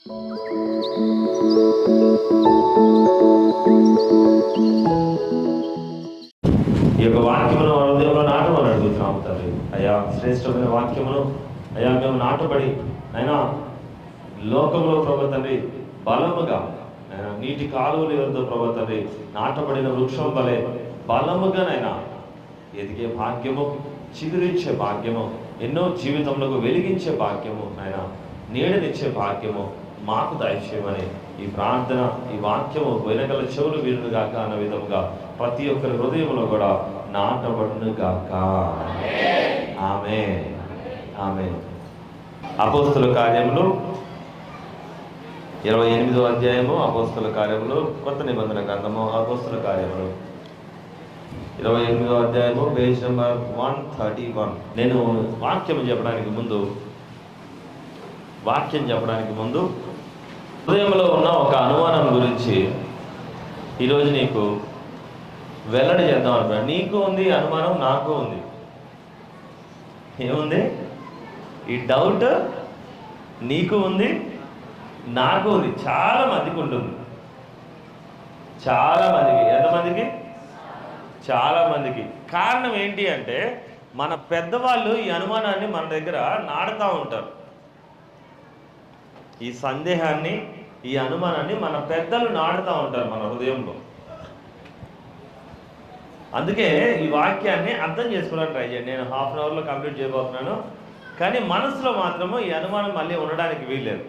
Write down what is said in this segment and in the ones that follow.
ఈ యొక్క వాక్యమును హృదయంలో నాటమని అడుగుతున్నాము తండ్రి. అయ్యా, శ్రేష్టమైన వాక్యమును అయ్యా మేము నాటబడి అయినా లోకంలో ప్రభు తండ్రి బలముగా నీటి కాలువలు ఎవరితో ప్రభు తండ్రి నాటబడిన వృక్షం వలె బలముగానైనా ఎదిగే భాగ్యము, చిగురించే భాగ్యము, ఎన్నో జీవితంలో వెలిగించే భాగ్యము, ఆయన నీడనిచ్చే భాగ్యము మాకు దయచేయమని ఈ ప్రార్థన, ఈ వాక్యము వెనకల చెవులు వినుగాక అన్న విధముగా ప్రతి ఒక్కరి హృదయంలో కూడా నాటబడునుగాక. ఆమేన్, ఆమేన్. అపోస్తుల కార్యములు 28వ అధ్యాయము, అపోస్తుల కార్యములు కొత్త నిబంధన గ్రంథము, అపోస్తుల కార్యములు 28వ అధ్యాయము, పేజ్ నెంబర్ 131. నేను వాక్యం చెప్పడానికి ముందు హృదయంలో ఉన్న ఒక అనుమానం గురించి ఈరోజు నీకు వెల్లడి చేద్దాం అనుకున్నాను. నీకు ఉంది అనుమానం, నాకు ఉంది. ఏముంది? ఈ డౌట్ నీకు ఉంది, నాకు ఉంది. చాలా మందికి ఉంటుంది. చాలా మందికి. ఎంతమందికి? చాలా మందికి. కారణం ఏంటి అంటే మన పెద్దవాళ్ళు ఈ అనుమానాన్ని మన దగ్గర నాడుతూ ఉంటారు. ఈ సందేహాన్ని, ఈ అనుమానాన్ని మన పెద్దలు నాడుతూ ఉంటారు మన హృదయంలో. అందుకే ఈ వాక్యాన్ని అర్థం చేసుకోవడానికి ట్రై చేయండి. నేను హాఫ్ అన్ అవర్లో కంప్లీట్ చేయబోతున్నాను. కానీ మనసులో మాత్రము ఈ అనుమానం మళ్ళీ ఉండడానికి వీల్లేదు.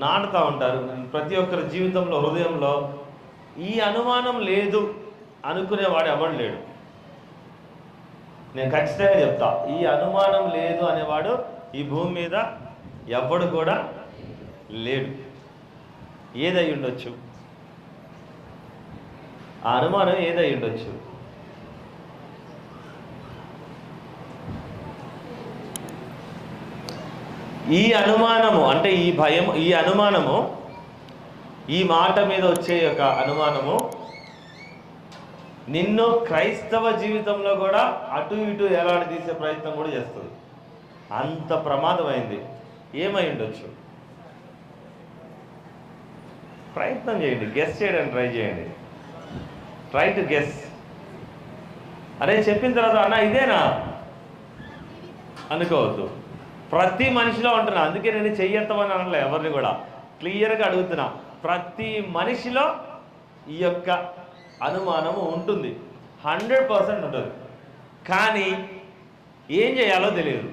నాటుతూ ఉంటారు ప్రతి ఒక్కరి జీవితంలో, హృదయంలో. ఈ అనుమానం లేదు అనుకునేవాడు ఎవడు లేడు. నేను ఖచ్చితంగా చెప్తా, ఈ అనుమానం లేదు అనేవాడు ఈ భూమి మీద ఎవ్వడు కూడా లేడు. ఏదై ఉండొచ్చు? ఆ అనుమానం ఏదై ఉండొచ్చు? ఈ అనుమానము అంటే ఈ భయం, ఈ అనుమానము, ఈ మాట మీద వచ్చే యొక్క అనుమానము నిన్ను క్రైస్తవ జీవితంలో కూడా అటు ఇటు ఎలాంటి తీసే ప్రయత్నం కూడా చేస్తుంది. అంత ప్రమాదమైంది. ఏమై ఉండొచ్చు? ప్రయత్నం చేయండి, గెస్ చేయడానికి ట్రై చేయండి. Try to guess. అరే చెప్పిన తర్వాత అన్న ఇదేనా అనుకోవద్దు. ప్రతి మనిషిలో ఉంటున్నా. అందుకే నేను చెయ్యెత్తమని అనలే ఎవరిని కూడా, క్లియర్గా అడుగుతున్నా. ప్రతి మనిషిలో ఈ యొక్క అనుమానము ఉంటుంది. 100% ఉంటుంది. కానీ ఏం చేయాలో తెలియదు.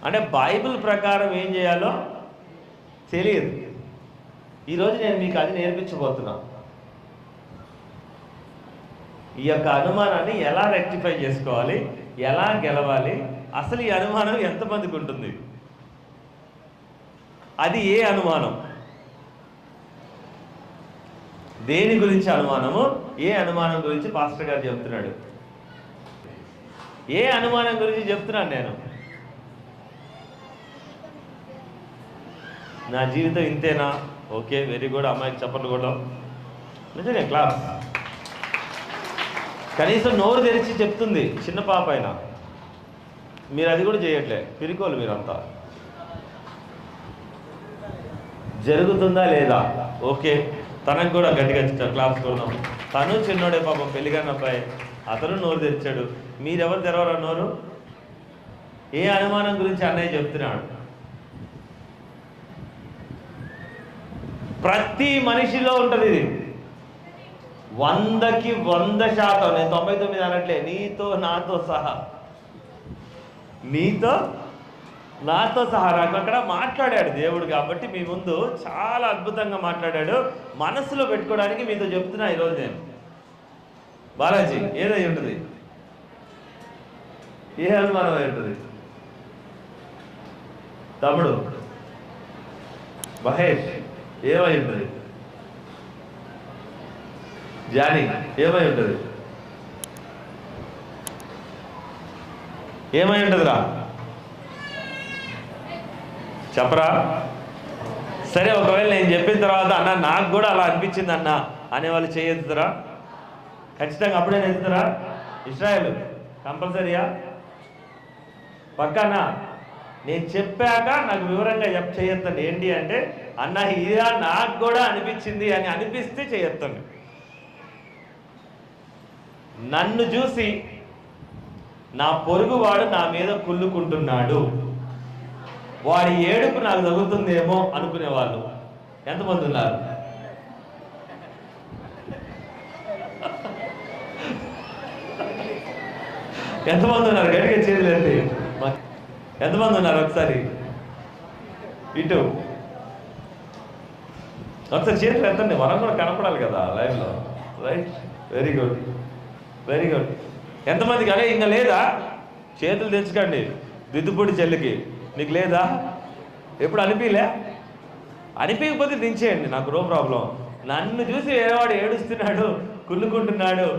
అంటే బైబిల్ ప్రకారం ఏం చేయాలో తెలియదు. ఈరోజు నేను మీకు అది నేర్పించబోతున్నా. ఈ యొక్క అనుమానాన్ని ఎలా రెక్టిఫై చేసుకోవాలి, ఎలా గెలవాలి, అసలు ఈ అనుమానం ఎంతమందికి ఉంటుంది, అది ఏ అనుమానం, దేని గురించి అనుమానము, ఏ అనుమానం గురించి పాస్టర్ గారు చెప్తున్నాడు, ఏ అనుమానం గురించి చెప్తున్నాను నేను. నా జీవితం ఇంతేనా? Okay, very good. అమ్మాయికి చప్పట్లు కూడా నిజంగా క్లాస్. కనీసం నోరు తెరిచి చెప్తుంది చిన్న పాప అయినా. మీరు అది కూడా చేయట్లే, పిరికోలు మీరంతా. జరుగుతుందా లేదా? ఓకే, తనకు కూడా గట్టిగా క్లాస్ కొడదాం. తను చిన్నోడే పాపం, పెళ్ళిగాని అబ్బాయి, అతను నోరు తెరిచాడు. మీరెవరు తెరవరా నోరు? ఏ అనుమానం గురించి అన్నయ్య చెప్తున్నాడు? ప్రతి మనిషిలో ఉంటుంది ఇది. 100కి 100%. నేను 99 అనట్లే. నీతో నాతో సహా, నీతో నాతో సహా. నాకు అక్కడ మాట్లాడాడు దేవుడు. కాబట్టి మీ ముందు చాలా అద్భుతంగా మాట్లాడాడు. మనసులో పెట్టుకోవడానికి మీతో చెప్తున్నా ఈరోజు నేను. బాలాజీ, ఏదై ఉంటుంది? ఏ అనుమానం అయి ఉంటుంది? తమ్ముడు మహేష్, ఏమై ఉంటుంది? జానీ, ఏమై ఉంటుంది? ఏమై ఉంటుందిరా? చెప్పరా? సరే, ఒకవేళ నేను చెప్పిన తర్వాత అన్న నాకు కూడా అలా అనిపించింది అన్న అనేవాళ్ళు చేయెత్తుతారా? ఖచ్చితంగా అప్పుడే ఎత్తుతారా? ఇస్రాయేల్ కంపల్సరీయా? పక్కన నేను చెప్పాక నాకు వివరంగా చేయొద్దండి. ఏంటి అంటే, అన్న ఇలా నాకు కూడా అనిపించింది అని అనిపిస్తే చేయొద్దండి. నన్ను చూసి నా పొరుగువాడు నా మీద కుళ్ళుకుంటున్నాడు, వాడి ఏడుపు నాకు తగ్గుతుందేమో అనుకునేవాళ్ళు ఎంతమంది ఉన్నారు? ఎంతమంది ఉన్నారు? గట్టిగా చేయలేండి. ఎంతమంది ఉన్నారు? ఒకసారి ఇటు ఒకసారి చేతులు ఎంతండి, మనం కూడా కనపడాలి కదా లైవ్లో. Right, very good, very good. ఎంతమందికి అదే ఇంకా లేదా? చేతులు తెచ్చుకోండి. దిద్దుపొడి చెల్లికి నీకు లేదా? ఎప్పుడు అనిపించలే? అనిపించకపోతే దించేయండి, నాకు నో ప్రాబ్లం. నన్ను చూసి వేరేవాడు ఏడుస్తున్నాడు, కుళ్ళుకుంటున్నాడు,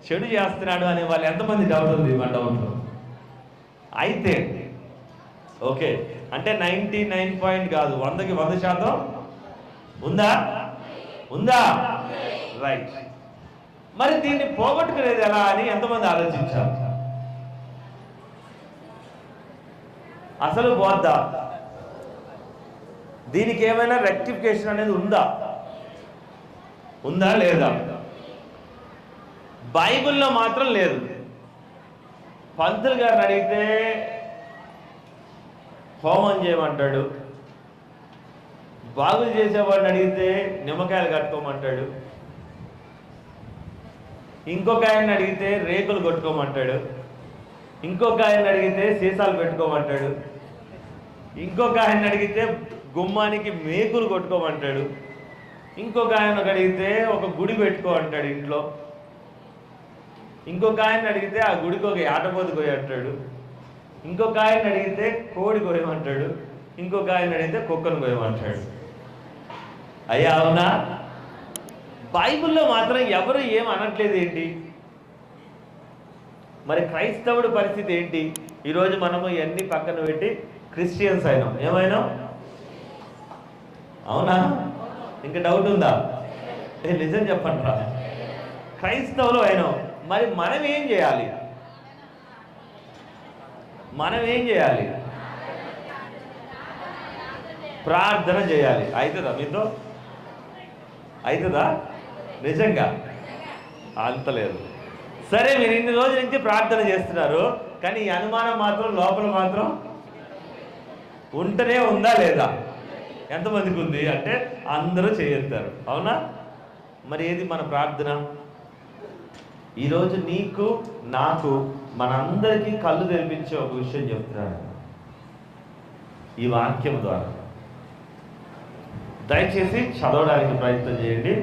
చెడు చేస్తున్నాడు అనే వాళ్ళు ఎంతమంది డౌట్ ఉంది? మన డౌట్ అయితే ఓకే అంటే 99 కాదు, 100కి 100% ఉందా? ఉందా? రైట్. మరి దీన్ని పోగొట్టుకునేది ఎలా అని ఎంతమంది ఆలోచించారు? అసలు పోద్దా? దీనికి ఏమైనా రెక్టిఫికేషన్ అనేది ఉందా? ఉందా లేదా? బైబిల్లో మాత్రం లేదు. పంతులు గారిని అడిగితే హోమం చేయమంటాడు, బాగులు చేసేవాడిని అడిగితే నిమ్మకాయలు కట్టుకోమంటాడు, ఇంకొక ఆయన్ని అడిగితే రేకులు కొట్టుకోమంటాడు, ఇంకొక ఆయన్ని అడిగితే సీసాలు పెట్టుకోమంటాడు, ఇంకొక ఆయన్ని అడిగితే గుమ్మానికి మేకులు కొట్టుకోమంటాడు, ఇంకొక ఆయన అడిగితే ఒక గుడి పెట్టుకో అంటాడు ఇంట్లో, ఇంకొక ఆయన అడిగితే ఆ గుడికి ఒక ఆటపోతు కోయి అంటాడు, ఇంకొక ఆయన అడిగితే కోడి కోయమంటాడు, ఇంకొక ఆయన అడిగితే కుక్కను కోయమంటాడు. అయ్యా అవునా? బైబిల్లో మాత్రం ఎవరు ఏం అనట్లేదు ఏంటి? మరి క్రైస్తవుడి పరిస్థితి ఏంటి? ఈరోజు మనము ఇవన్నీ పక్కన పెట్టి క్రిస్టియన్స్ అయినాం. ఏమైనా? అవునా? ఇంకా డౌట్ ఉందా? నిజం చెప్పండి రా, క్రైస్తవులు అయినాం. మరి మనం ఏం చేయాలి? మనం ఏం చేయాలి? ప్రార్థన చేయాలి. అవుతుందా మీతో? అవుతుందా? నిజంగా అంతలేదు. సరే, మీరు ఇన్ని రోజుల నుంచి ప్రార్థన చేస్తున్నారు, కానీ ఈ అనుమానం మాత్రం లోపల మాత్రం ఉంటనే ఉందా లేదా? ఎంతమందికి ఉంది అంటే అందరూ చేయొత్తారు. అవునా? మరి ఏది మన ప్రార్థన? ఈరోజు నీకు నాకు మనందరికీ కళ్ళు తెరిపించే ఒక విషయం చెప్తున్నాను ఈ వాక్యం ద్వారా. దయచేసి చదవడానికి ప్రయత్నం చేయండి.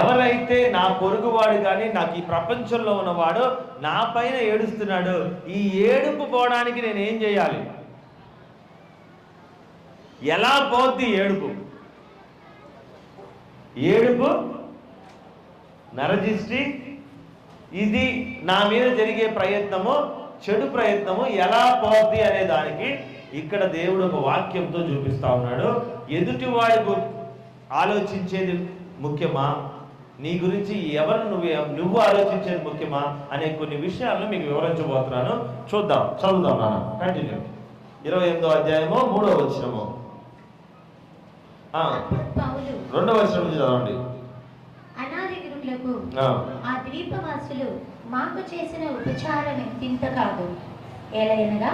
ఎవరైతే నా పొరుగువాడు కానీ నాకు ఈ ప్రపంచంలో ఉన్నవాడు నా పైన ఏడుస్తున్నాడు, ఈ ఏడుపు పోవడానికి నేను ఏం చేయాలి? ఎలా పోద్ది ఏడుపు? ఏడుపు నరదిష్టి, ఇది నా మీద జరిగే ప్రయత్నము, చెడు ప్రయత్నము ఎలా పోద్ది అనే దానికి ఇక్కడ దేవుడు ఒక వాక్యంతో చూపిస్తా ఉన్నాడు. ఎదుటివాడి ఆలోచించేది ముఖ్యమా, నీ గురించి ఎవరు నువ్వు ఆలోచించేది ముఖ్యమా అనే కొన్ని విషయాలను మీకు వివరించబోతున్నాను. చూద్దాం, చదువుదాం నాన్న. కంటిన్యూ. 28వ అధ్యాయము 3వ వచనము, 2వ వచనం నుంచి చదవండి. ఆ ద్వీపవాసులు మాకు చేసిన ఉపచారం ఇంత కాదు, ఎలయనగా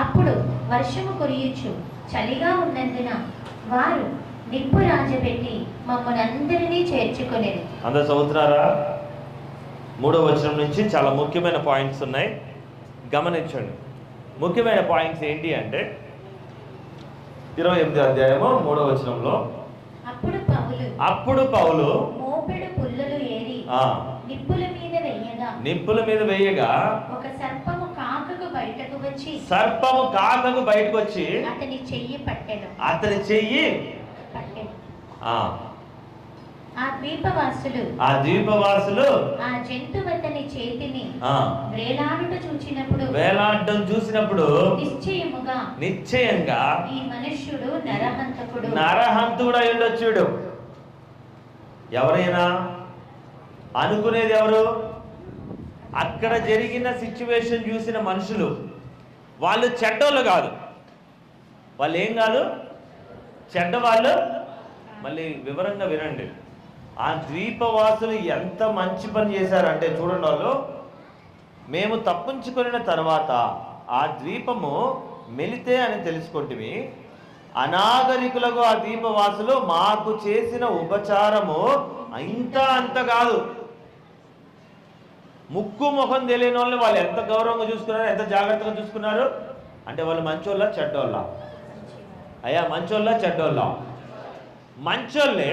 అప్పుడు వర్షము కురియుచు చలిగా ఉన్నందున వారు నిప్పు రాజబెట్టి మమ్మల్ని అందరినీ చేర్చుకునేది. అందరూ చదువుతున్నారా? 3వ వచనం నుంచి చాలా ముఖ్యమైన పాయింట్స్ ఉన్నాయి, గమనించండి. ముఖ్యమైన పాయింట్స్ ఏంటి అంటే 28వ అధ్యాయము 3వ వచనంలో, అప్పుడు పౌలు మోపెడు పుల్లలు ఏరి నిప్పుల మీద వేయగా ఒక సర్పము కాకకు బయటకు వచ్చి అతని చెయ్యి పట్టెను. ఆ ద్వీపవాసులు ఆ జంతువు అతని చేతిని వేలాడటం చూసినప్పుడు నిశ్చయంగా ఈ మనుష్యుడు నరహంతుడు అయి ఉండొచ్చుడు. ఎవరైనా అనుకునేది ఎవరు? అక్కడ జరిగిన సిచ్యువేషన్ చూసిన మనుషులు. వాళ్ళు చెడ్డోళ్ళు కాదు, వాళ్ళు ఏం కాదు, చెడ్డవాళ్ళు. మళ్ళీ వివరంగా వినండి. ఆ ద్వీపవాసులు ఎంత మంచి పని చేశారంటే చూడండి, వాళ్ళు మేము తప్పించుకొనిన తర్వాత ఆ ద్వీపము మెలితే అని తెలుసుకుంటుమి, అనాగరికులకు ఆ ద్వీపవాసులు మాకు చేసిన ఉపచారము అంత కాదు. ముక్కు ముఖం తెలియని వాళ్ళని వాళ్ళు ఎంత గౌరవంగా చూసుకున్నారు, ఎంత జాగ్రత్తగా చూసుకున్నారు అంటే వాళ్ళు మంచోళ్ళ చెడ్డోళ్ళ? అయ్యా మంచోళ్ళ చెడ్డోళ్ళ? మంచోళ్ళే.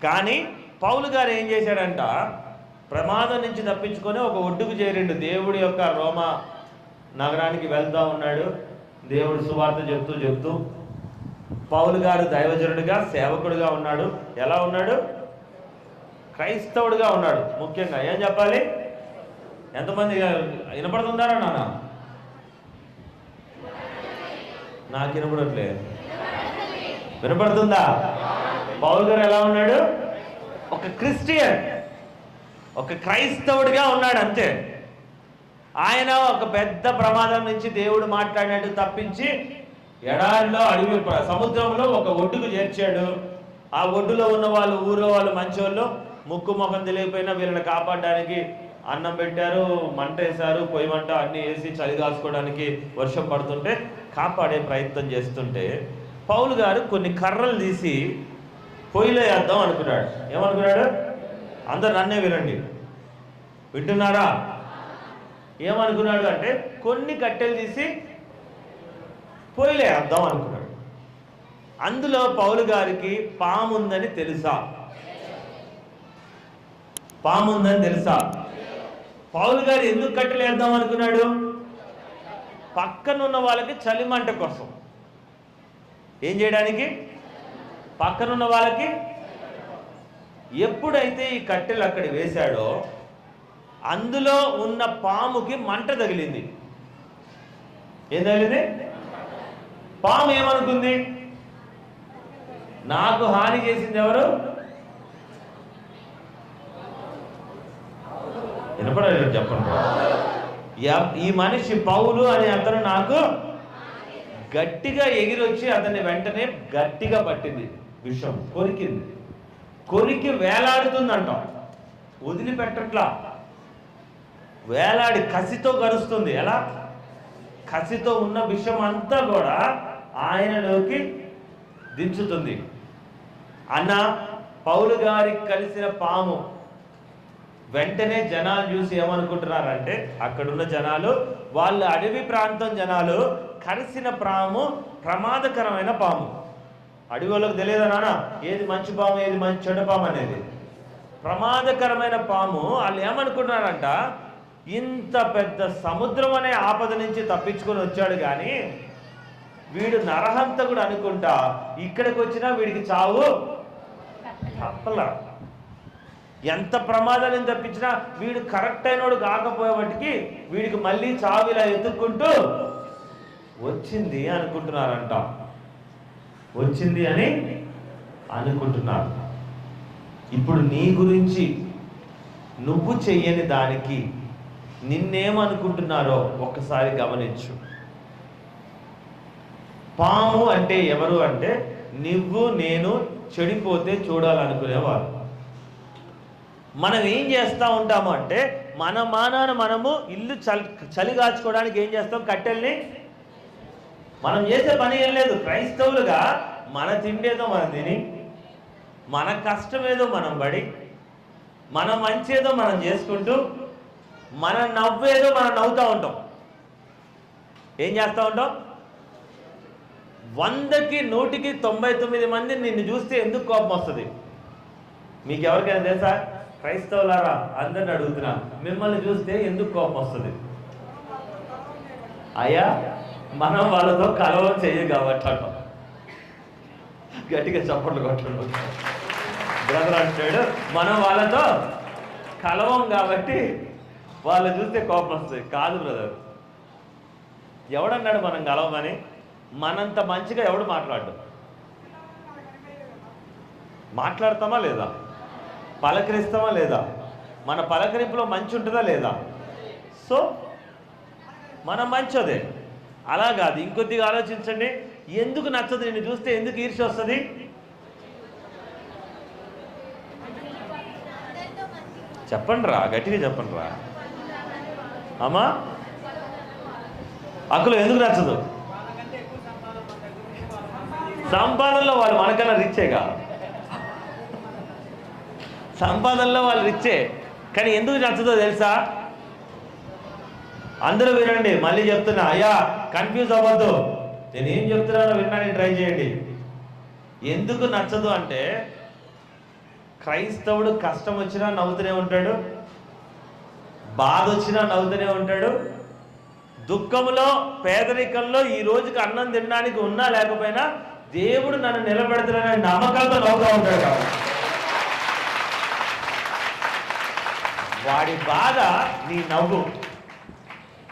కానీ పౌలు గారు ఏం చేశాడంట, ప్రమాదం నుంచి తప్పించుకొని ఒక ఒడ్డుకు చేరిండు. దేవుడి యొక్క రోమా నగరానికి వెళ్తా ఉన్నాడు. దేవుడు సువార్త చెప్తూ పౌలు గారు దైవజనుడిగా సేవకుడిగా ఉన్నాడు. ఎలా ఉన్నాడు? క్రైస్తవుడిగా ఉన్నాడు. ముఖ్యంగా ఏం చెప్పాలి? ఎంతమంది వినపడుతున్నారా నాన్న? నాకు వినపడట్లేదు. వినపడుతుందా? పౌలు గారు ఎలా ఉన్నాడు? ఒక క్రిస్టియన్, ఒక క్రైస్తవుడిగా ఉన్నాడు అంతే. ఆయన ఒక పెద్ద ప్రమాదం నుంచి దేవుడు మాట్లాడినట్టు తప్పించి ఎడారిలో, అడవి, సముద్రంలో ఒక ఒడ్డుకు చేర్చాడు. ఆ ఒడ్డులో ఉన్న వాళ్ళు, ఊర్లో వాళ్ళు మంచోళ్ళు, ముక్కు ముఖం తెలియకపోయినా వీళ్ళని కాపాడడానికి అన్నం పెట్టారు, మంట వేశారు, పొయ్యి మంట అన్నీ వేసి చలి కాసుకోవడానికి వర్షం పడుతుంటే కాపాడే ప్రయత్నం చేస్తుంటే పౌలు గారు కొన్ని కర్రలు తీసి పొయ్యిలో వేద్దాం అనుకున్నాడు. ఏమనుకున్నాడు? అందరు నన్నే వినండి, వింటున్నారా? ఏమనుకున్నాడు అంటే కొన్ని కట్టెలు తీసి పొయ్యిలో వేద్దాం అనుకున్నాడు. అందులో పౌలు గారికి పాముందని తెలుసా? పాముందని తెలుసా? పౌలు గారు ఎందుకు కట్టెలు వేద్దాం అనుకున్నాడు? పక్కనున్న వాళ్ళకి చలిమంట కోసం. ఏం చేయడానికి? పక్కనున్న వాళ్ళకి. ఎప్పుడైతే ఈ కట్టెలు అక్కడ వేశాడో అందులో ఉన్న పాముకి మంట తగిలింది. ఏం తగిలింది? పాము ఏమనుకుంది? నాకు హాని చేసింది ఎవరు? వినపడలేదు, చెప్పండి. ఈ మనిషి పౌలు అనే అతను నాకు గట్టిగా ఎగిరొచ్చి అతన్ని వెంటనే గట్టిగా పట్టింది, విషం కొరికింది. కొరికి వేలాడుతుందంట, వదిలిపెట్టట్లా, వేలాడి కసితో కరుస్తుంది. ఎలా? కసితో ఉన్న విషం అంతా కూడా ఆయనలోకి దించుతుంది. అన్న పౌలు గారికి కలిసిన పాము వెంటనే జనాలు చూసి ఏమనుకుంటున్నారంటే, అక్కడున్న జనాలు, వాళ్ళు అడవి ప్రాంతం జనాలు, కరిసిన పాము ప్రమాదకరమైన పాము. అడవి వాళ్ళకి తెలియదా నాన్న ఏది మంచి పాము ఏది మంచి చెడ్డ పాము అనేది? ప్రమాదకరమైన పాము. వాళ్ళు ఏమనుకుంటున్నారంట, ఇంత పెద్ద సముద్రం అనే ఆపద నుంచి తప్పించుకొని వచ్చాడు కానీ వీడు నరహంతకుడు అనుకుంటా ఇక్కడికి వచ్చినా వీడికి చావు తప్పలా. ఎంత ప్రమాదాన్ని తప్పించినా వీడు కరెక్ట్ అయినోడు కాకపోయేవాటికి వీడికి మళ్ళీ చావు ఇలా ఎత్తుక్కుంటూ వచ్చింది అనుకుంటున్నారంట. వచ్చింది అని అనుకుంటున్నారు. ఇప్పుడు నీ గురించి నువ్వు చెయ్యని దానికి నిన్నేమనుకుంటున్నారో ఒక్కసారి గమనించు. పాము అంటే ఎవరు అంటే నువ్వు నేను చెడిపోతే చూడాలనుకునేవారు. మనం ఏం చేస్తూ ఉంటాము అంటే మన మానాన మనము ఇల్లు చలి కాచుకోవడానికి ఏం చేస్తాం? కట్టెల్ని. మనం చేసే పని ఏం లేదు. క్రైస్తవులుగా మన తిండేదో మనం తిని, మన కష్టమేదో మనం పడి, మన మంచేదో మనం చేసుకుంటూ, మన నవ్వేదో మనం నవ్వుతూ ఉంటాం. ఏం చేస్తూ ఉంటాం? 100కి 100కి 99 మంది నిన్ను చూస్తే ఎందుకు కోపం వస్తుంది? మీకు ఎవరికైనా తెలుసా? క్రైస్తవులారా అందరిని అడుగుతున్నా, మిమ్మల్ని చూస్తే ఎందుకు కోపం వస్తుంది? అయ్యా మనం వాళ్ళతో కలవం చెయ్య కాబట్టి అంటాం. గట్టిగా చప్పట్లు కొట్టడం. బ్రదర్ అంటాడు మనం వాళ్ళతో కలవం కాబట్టి వాళ్ళు చూస్తే కోపం వస్తుంది. కాదు బ్రదర్, ఎవడన్నాడు మనం కలవమని? మనంత మంచిగా ఎవడు మాట్లాడు? మాట్లాడతామా లేదా? పలకరిస్తామా లేదా? మన పలకరింపులో మంచి ఉంటుందా లేదా? సో మనం మంచోదే. అలా కాదు, ఇంకొద్దిగా ఆలోచించండి. ఎందుకు నచ్చదు? నిన్ను చూస్తే ఎందుకు ఈర్ష్య వస్తుంది? చెప్పండి రా, గట్టిగా చెప్పండి రా అమ్మా. అక్కులు ఎందుకు నచ్చదు? సంపాదనలో వాళ్ళు మనకన్నా రిచ్చేగా, సంపాదనలో వాళ్ళు రిచ్చే. కానీ ఎందుకు నచ్చదో తెలుసా? అందరూ వినండి, మళ్ళీ చెప్తున్నా, అయ్యా కన్ఫ్యూజ్ అవ్వద్దు, నేను ఏం చెప్తున్నానో వినడానికి ట్రై చేయండి. ఎందుకు నచ్చదు అంటే, క్రైస్తవుడు కష్టం వచ్చినా నవ్వుతూనే ఉంటాడు, బాధ వచ్చినా నవ్వుతూనే ఉంటాడు, దుఃఖంలో పేదరికంలో ఈ రోజుకి అన్నం తినడానికి ఉన్నా లేకపోయినా దేవుడు నన్ను నిలబెడతాడనే నమ్మకంతో నవ్వుతూ ఉంటాడు. కాబట్టి వాడి బాధ నీ నవ్వు.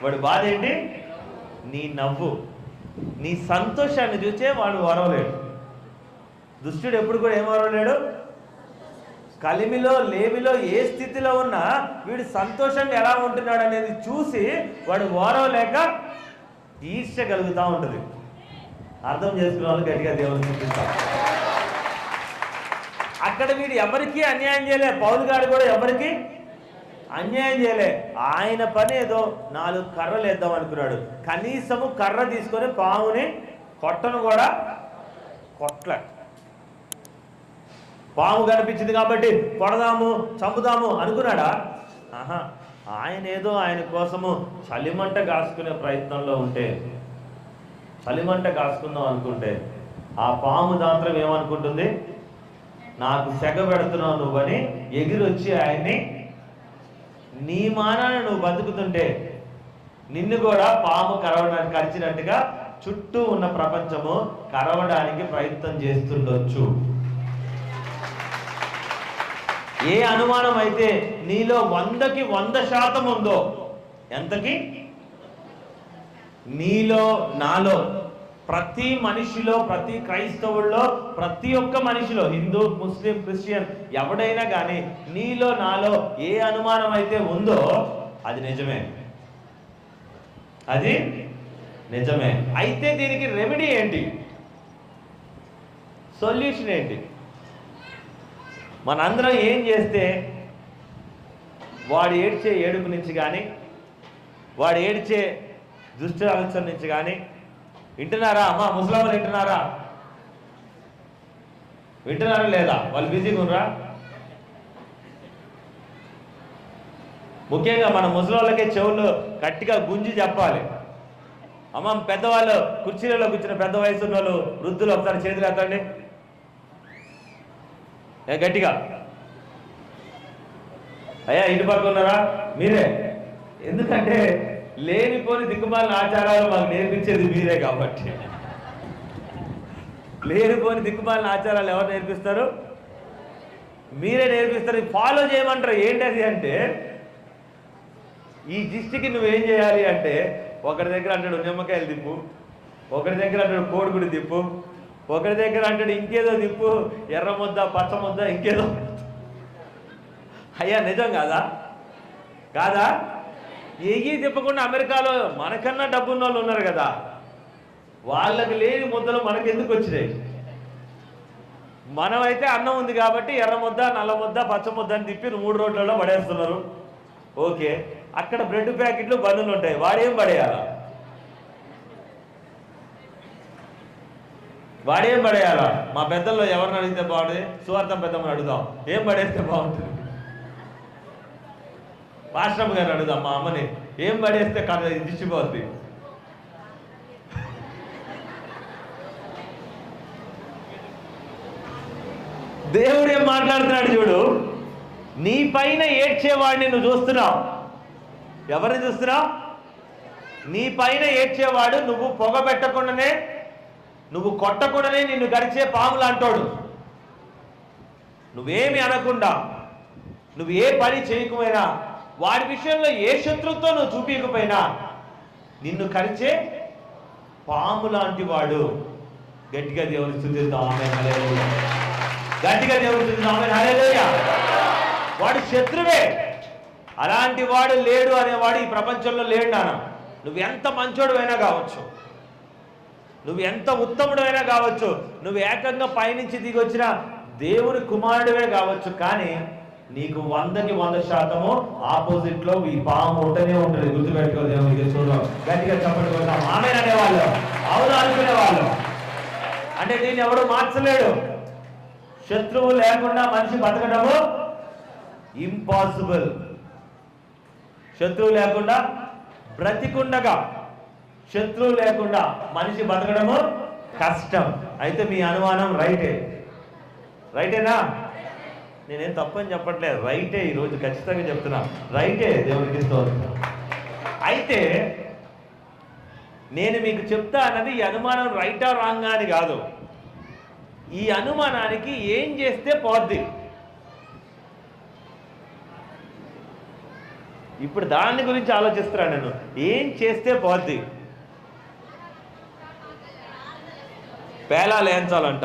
వాడి బాధ ఏంటి? నీ నవ్వు. నీ సంతోషాన్ని చూసే వాడు వరవలేడు. దుష్టుడు ఎప్పుడు కూడా ఏం వరవలేడు? కలిమిలో లేమిలో ఏ స్థితిలో ఉన్నా వీడు సంతోషంగా ఎలా ఉంటున్నాడు అనేది చూసి వాడు ఓరవలేక ఈర్ష్య కలుగుతూ ఉంటుంది. అర్థం చేసుకున్న వాళ్ళు గట్టిగా దేవుని చూపిస్తాం. అక్కడ వీడు ఎవరికి అన్యాయం చేయలే, పౌలు గారు కూడా ఎవరికి అన్యాయం చేయలే. ఆయన పని ఏదో 4 కర్రలు వేద్దాం అనుకున్నాడు. కనీసము కర్ర తీసుకొని పాముని కొట్టను కూడా కొట్ల. పాము కనిపించింది కాబట్టి కొడదాము చంపుదాము అనుకున్నాడా? ఆహా, ఆయన ఏదో ఆయన కోసము చలిమంట కాసుకునే ప్రయత్నంలో ఉంటే, చలిమంట కాసుకుందాం అనుకుంటే, ఆ పాము దాంత్రం ఏమనుకుంటుంది? నాకు సెగ పెడుతున్నావు నువ్వని ఎగిరొచ్చి ఆయన్ని, నీ మానాన నువ్వు బతుకుతుంటే నిన్ను కూడా పాము కరవడానికి కరిచినట్టుగా చుట్టూ ఉన్న ప్రపంచము కరవడానికి ప్రయత్నం చేస్తుండొచ్చు. ఏ అనుమానం అయితే నీలో 100కి 100% ఉందో, ఎంతకి? నీలో నాలో, ప్రతి మనిషిలో, ప్రతి క్రైస్తవుల్లో, ప్రతి ఒక్క మనిషిలో, హిందూ ముస్లిం క్రిస్టియన్ ఎవడైనా కానీ నీలో నాలో ఏ అనుమానం అయితే ఉందో అది నిజమే, అది నిజమే. అయితే దీనికి రెమెడీ ఏంటి? సొల్యూషన్ ఏంటి? మనందరం ఏం చేస్తే వాడు ఏడ్చే ఏడుపు నుంచి కానీ, వాడు ఏడ్చే దుష్ట ఆలోచన నుంచి కానీ, వింటున్నారా అమ్మా? ముసలాళ్ళు వింటున్నారా? వింటున్నారా లేదా? వాళ్ళు బిజీగా ఉన్నారా? ముఖ్యంగా మన ముసలాళ్ళకే చెవులు గట్టిగా గుంజి చెప్పాలి. అమ్మ, పెద్దవాళ్ళు కుర్చీలలో కూర్చున్న పెద్ద వయసు ఉన్న వాళ్ళు, వృద్ధులు ఒకసారి చేతులు ఎత్తండి గట్టిగా. అయ్యా ఇటు పక్క ఉన్నారా? మీరే. ఎందుకంటే లేనిపోని దిక్కుమాలిన ఆచారాలు మాకు నేర్పించేది మీరే కాబట్టి. లేనిపోని దిక్కుమాలిన ఆచారాలు ఎవరు నేర్పిస్తారు? మీరే నేర్పిస్తారు. ఫాలో చేయమంటారు. ఏంటది అంటే, ఈ దిష్టికి నువ్వేం చేయాలి అంటే, ఒకరి దగ్గర అంటాడు నిమ్మకాయలు తిప్పు, ఒకరి దగ్గర అంటాడు కోడిగుడి తిప్పు, ఒకరి దగ్గర అంటాడు ఇంకేదో తిప్పు, ఎర్ర ముద్ద పచ్చ ముద్ద ఇంకేదో. అయ్యా నిజం కాదా? కాదా? ఏవి తిప్పకుండా అమెరికాలో మనకన్నా డబ్బున్న వాళ్ళు ఉన్నారు కదా, వాళ్ళకి లేని ముద్దలు మనకెందుకు వచ్చినాయి? మనమైతే అన్నం ఉంది కాబట్టి ఎర్ర ముద్ద నల్ల ముద్ద పచ్చ ముద్ద అని తిప్పి 3 రోడ్లలో పడేస్తున్నారు. ఓకే, అక్కడ బ్రెడ్ ప్యాకెట్లు బండ్లు ఉంటాయి, వాడేం పడేయాలా? వాడేం పడేయాలా? మా పెద్దల్లో ఎవరిని అడిగితే బాగుంటుంది? సువార్థం పెద్దమ్మని అడుగుదాం, ఏం పడేస్తే బాగుంటుంది? పాశ్రమ గారిని అడుగుదాం, మా అమ్మని, ఏం పడేస్తే కథ దిష్టిపోద్ది? దేవుడు ఏం మాట్లాడుతున్నాడు చూడు. నీ పైన ఏడ్చేవాడిని నువ్వు చూస్తున్నావు. ఎవరిని చూస్తున్నావు? నీ పైన ఏడ్చేవాడు నువ్వు పొగ పెట్టకుండానే, నువ్వు కొట్టకుండానే నిన్ను గడిచే పాములు అంటాడు. నువ్వేమి అనకుండా, నువ్వు ఏ పని చేయకపోయినా, వాడి విషయంలో ఏ శత్రుత్వం నువ్వు చూపించకపోయినా నిన్ను కరిచే పాము లాంటి వాడు. గట్టిగా దేవుని స్తుతిద్దాం, ఆమేన్ హల్లెలూయా. గట్టిగా దేవుని స్తుతిద్దాం, ఆమేన్ హల్లెలూయా. వాడు శత్రువే. అలాంటి వాడు లేడు అనేవాడు ఈ ప్రపంచంలో లేడు నాన్న. నువ్వు ఎంత మంచోడు అయినా కావచ్చు, నువ్వు ఎంత ఉత్తముడైనా కావచ్చు, నువ్వు ఏకంగా పైనుంచి దిగి వచ్చిన దేవుని కుమారుడివే కావచ్చు, కానీ నీకు 100కి 100% ఆపోజిట్ లో ఈ పాము ఉంటనే ఉంటుంది. గుర్తుపెట్టుకో, దేవునికి చూడడం గట్టిగా చెప్పండి కొడతాం. ఆమె అనేవాళ్ళు, అవును అనుకునేవాళ్ళు. అంటే దీన్ని ఎవడు మార్చలేడు. శత్రువు లేకుండా మనిషి బతకడము ఇంపాసిబుల్. శత్రువు లేకుండా బ్రతికుండగా శత్రువు లేకుండా మనిషి బతకడము కష్టం. అయితే మీ అనుమానం రైటేనా? నేనేం తప్పని చెప్పట్లేదు, రైటే. ఈరోజు ఖచ్చితంగా చెప్తున్నా, రైటే. దేవునికి స్తోత్రం. అయితే నేను మీకు చెప్తా అన్నది ఈ అనుమానం రైటా రాంగా అని కాదు. ఈ అనుమానానికి ఏం చేస్తే పోద్ది. ఇప్పుడు దాని గురించి ఆలోచిస్తున్నాను నేను. ఏం చేస్తే పోద్ది? పేలాలు వేయించాలంట.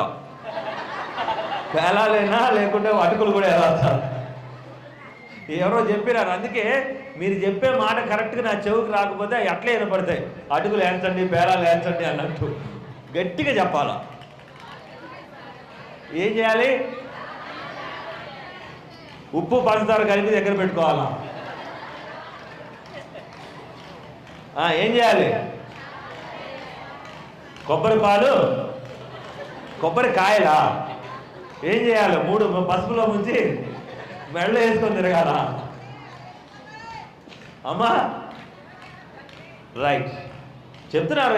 పేలాలైనా లేకుంటే అటుకులు కూడా వేయాలి. ఎవరో చెప్పినారు. అందుకే మీరు చెప్పే మాట కరెక్ట్గా నా చెవుకు రాకపోతే అవి అట్లే వినపడతాయి. అటుకులు వేయించండి, పేలాలు వేయించండి అన్నట్టు గట్టిగా చెప్పాలా. ఏం చేయాలి? ఉప్పు పంచదార కలిపి దగ్గర పెట్టుకోవాలా. ఏం చేయాలి? కొబ్బరి పాలు, కొబ్బరికాయలా ఏం చేయాలి? 3 పసుపులో ముంచి మెడలో వేసుకొని తిరగాల. అమ్మా రైట్ చెప్తున్నారు,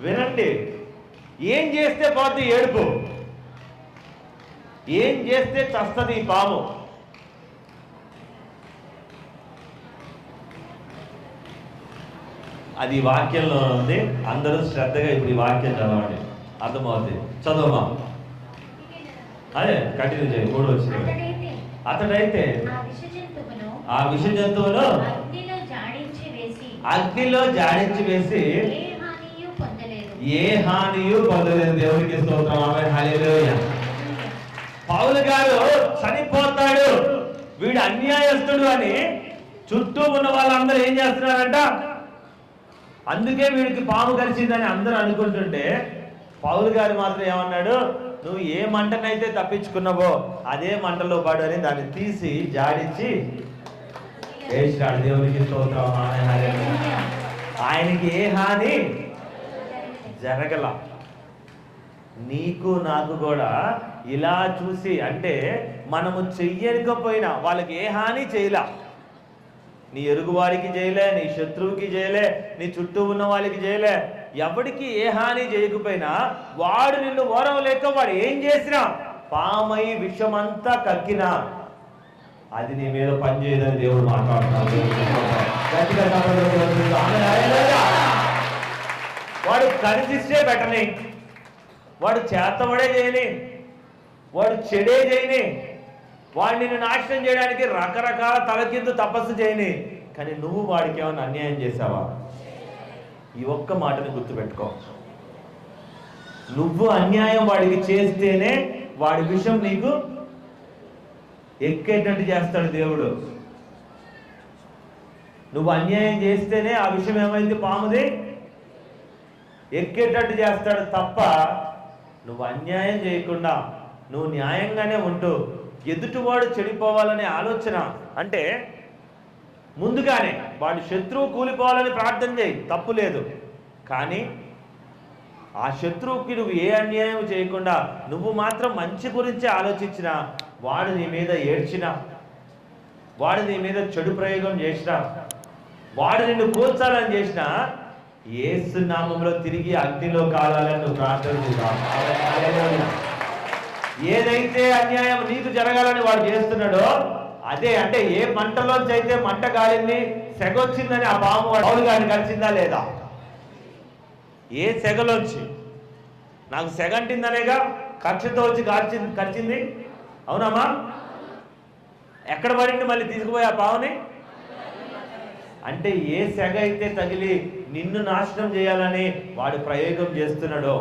వినండి. ఏం చేస్తే పోతే ఏడుపు, ఏం చేస్తే చస్తది ఈ పాము. అది వాక్యంలో ఉంది. అందరూ శ్రద్ధగా ఇప్పుడు ఈ వాక్యం చదవండి, అర్థమవుతుంది. చదవమా? అదే కంటిన్యూ చేయి. 3 వచ్చింది. అతడైతే ఆ విష జంతువును అగ్నిలో జాడించి వేసి ఏ హానియు పొందలేదు. దేవునికి స్తోత్రం. ఆమేన్, హల్లెలూయా. పౌలు గారు చనిపోతాడు, వీడు అన్యాయస్తుడు అని చుట్టూ ఉన్న వాళ్ళందరూ ఏం చేస్తున్నారంట? అందుకే వీడికి పాము కలిసిందని అందరూ అనుకుంటుంటే పౌలు గారు మాత్రం ఏమన్నాడు? నువ్వు ఏ మంటనైతే తప్పించుకున్నావో అదే మంటలో పడు అని దాన్ని తీసి జాడించి వేసినాడు. దేవునికి స్తోత్రం. ఆయనకి ఏ హాని జరగల. నీకు నాకు కూడా ఇలా చూసి, అంటే మనము చెయ్యకపోయినా వాళ్ళకి ఏ హాని చేయలే. నీ ఎరుగువాడికి చేయలే, నీ శత్రువుకి చేయలే, నీ చుట్టూ ఉన్న వాళ్ళకి చేయలే. ఎవడికి ఏ హాని చేయకపోయినా వాడు నిన్ను ఓరవలేక వాడు ఏం చేసినా, పామై విషమంతా కక్కినా అది నీ మీద పనిచేయదని దేవుడు మాట్లాడుతున్నాడు. వాడు కనిపిస్తే బెటర్ని, వాడు చేతబడే చేయని, వాడు చెడే చేయని, వాడు నిన్ను నాశనం చేయడానికి రకరకాల తలకిందు తపస్సు చేయని, కానీ నువ్వు వాడికి ఏమైనా అన్యాయం చేసావా? ఈ ఒక్క మాటని గుర్తుపెట్టుకో. నువ్వు అన్యాయం వాడికి చేస్తేనే వాడి విషయం నీకు ఎక్కేటట్టు చేస్తాడు దేవుడు. నువ్వు అన్యాయం చేస్తేనే ఆ విషయం ఏమైంది? పాముది ఎక్కేటట్టు చేస్తాడు తప్ప నువ్వు అన్యాయం చేయకుండా నువ్వు న్యాయంగానే ఉంటూ ఎదుటివాడు చెడిపోవాలనే ఆలోచన, అంటే ముందుగానే వాడి శత్రువు కూలిపోవాలని ప్రార్థన చేయి, తప్పు లేదు. కానీ ఆ శత్రువుకి నువ్వు ఏ అన్యాయం చేయకుండా నువ్వు మాత్రం మంచి గురించి ఆలోచించినా, వాడు నీ మీద ఏడ్చినా, వాడు నీ మీద చెడు ప్రయోగం చేసినా, వాడు నిన్ను కూర్చాలని చేసినా, యేసు నామములో తిరిగి అగ్నిలో కాలాలని నువ్వు ప్రార్థన చేస్తావు. ఏదైతే అన్యాయం నీకు జరగాలని వాడు చేస్తున్నాడో అదే, అంటే ఏ మంటలోంచి అయితే మంట గాలింది, సెగొచ్చిందని ఆ పాము పౌలు గారిని కలిసిందా లేదా? ఏ సెగలోంచి? నాకు సెగ అంటిందనేగా కక్షతో వచ్చి కరిచింది, అవునమ్మా? ఎక్కడ పడింది మళ్ళీ తీసుకుపోయి ఆ పావుని? అంటే ఏ సెగ అయితే తగిలి నిన్ను నాశనం చేయాలని వాడు ప్రయోగం చేస్తున్నాడో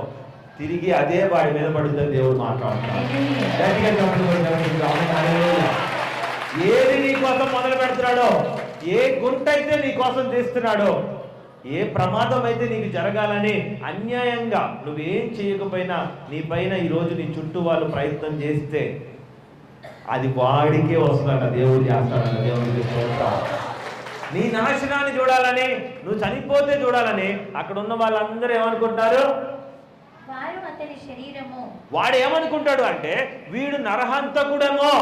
తిరిగి అదే వాడి మీద పడుతుందని దేవుడు మాట్లాడుతున్నాడు. ఏది నీ కోసం మొదలు పెడుతున్నాడో, ఏ గుంట అయితే నీ కోసం తీస్తున్నాడో ఏ ప్రమాదం అయితే నీకు జరగాలని అన్యాయంగా నువ్వేం చేయకపోయినా నీ పైన ఈరోజు నీ చుట్టూ వాళ్ళు ప్రయత్నం చేస్తే అది వాడికే వస్తుందంట, దేవుడు చేస్తాడంట. దేవుడికి స్తోత్రం. నీ నాశనాన్ని చూడాలని, నువ్వు చనిపోతే చూడాలని అక్కడ ఉన్న వాళ్ళందరూ ఏమనుకుంటారు? వారు అతని శరీరము. వాడు ఏమనుకుంటాడు అంటే వీడు నరహంతకుడేమో,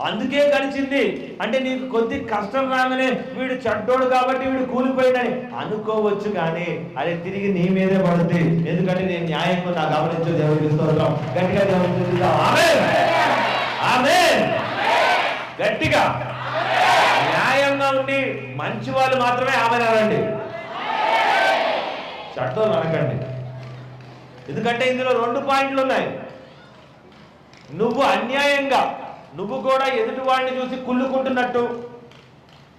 అందుకే కలిసింది అంటే నీకు కొద్ది కష్టం రాగానే వీడు చెడ్డోడు కాబట్టి వీడు కూలిపోయినని అనుకోవచ్చు, కానీ అది తిరిగి నీ మీదే పడుతుంది. ఎందుకంటే నేను న్యాయంగా నా గమనించే దేవుడికి స్తోత్రం. గట్టిగా దేవుడికి ఆమేన్, ఆమేన్, గట్టిగా. న్యాయంగా ఉండి మంచి వాళ్ళు మాత్రమే ఆమేన్ అనండి, చెడ్డోళ్ళు అనకండి. ఎందుకంటే ఇందులో 2 పాయింట్లు ఉన్నాయి. నువ్వు అన్యాయంగా, నువ్వు కూడా ఎదుటి వాడిని చూసి కుళ్ళుకుంటున్నట్టు,